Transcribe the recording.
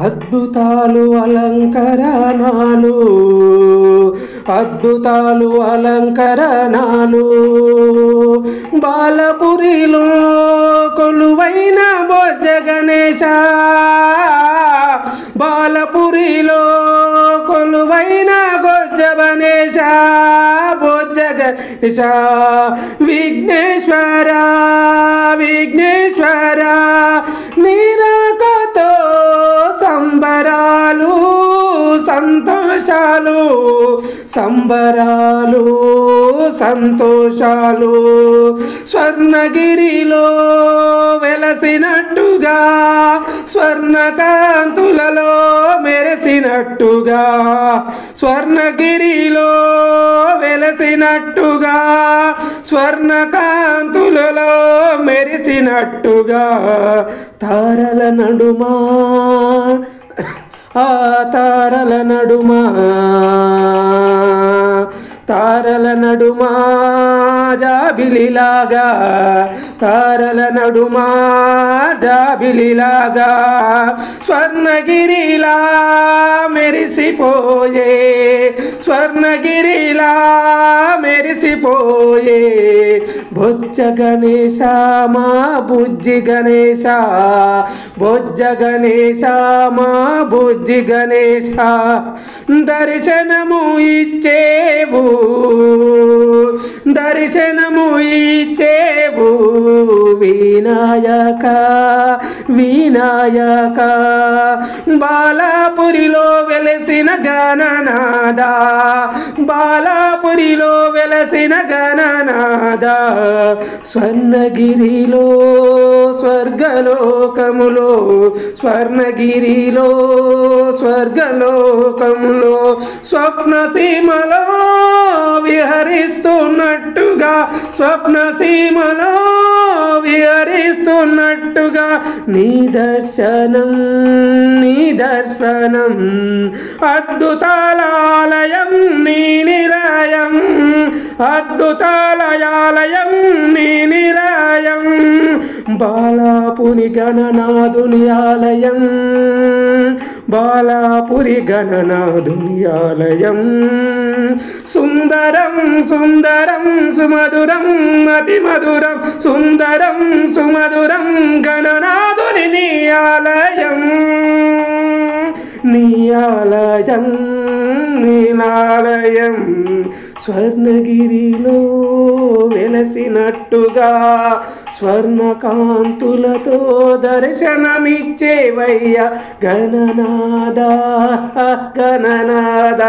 అద్భుతాలు అలంకరణాలు, అద్భుతాలు అలంకరణాలు, బాలపురిలో కొలువైన బొజ్జ గణేశ, బాలపురిలో కొలువైన బొజ్జ గణేశ, బొజ్జ గణేశ, విఘ్నేశ్వర విఘ్నేశ్వర, నీరాకతో సంబరాలు సంతోషాలు, సంబరాలు సంతోషాలు, స్వర్ణగిరిలో వెలసినట్టుగా, స్వర్ణకాంతులలో మెరిసినట్టుగా, స్వర్ణగిరిలో వెలసినట్టుగా, స్వర్ణకాంతులలో మెరిసినట్టుగా, తారల నడుమా ఆ తారల నడుమా, తారల నడుమా జాబిలిలాగా, తారల నడుమా జాబిలిలాగా, స్వర్ణగిరిలా మెరిసిపోయే, స్వర్ణగిరిలా మెరిసిపోయే, బొజ్జ గణేశ మా బుజ్జి గణేశ, బొజ్జ గణేశ మా బుజ్జి గణేశ, దర్శనము ఇచ్చేవు, దర్శనము ఇచ్చేవు, వినాయక వినాయక, బాలాపురిలో వెలసిన గణనాద, బాలాపురిలో వెలసిన గణనాద, స్వర్ణగిరిలో స్వర్గలోకములో, స్వర్ణగిరిలో స్వర్గలోకములో, స్వప్నసీమలో విహరిస్తున్నట్టుగా, స్వప్నసీమలో విహరిస్తున్నట్టుగా, నీ దర్శనం నీ దర్శనం, అద్భుతాలయం నీ నిలయం, అద్భుతాలయాలయం నీ నిలయం, బాలాపురి గణనాథుని ఆలయం, బాలాపురి గణనాథుని ఆలయం, సుందరం సుందరం సుమధురం అతి మధురం, సుందరం సుమధురం గణనాథుని నీ ఆలయం, నీ ఆలయం నీలాలయం, స్వర్ణగిరిలో వెలసినట్టుగా, స్వర్ణకాంతులతో దర్శనమిచ్చేవయ్య గణనాద గణనాద.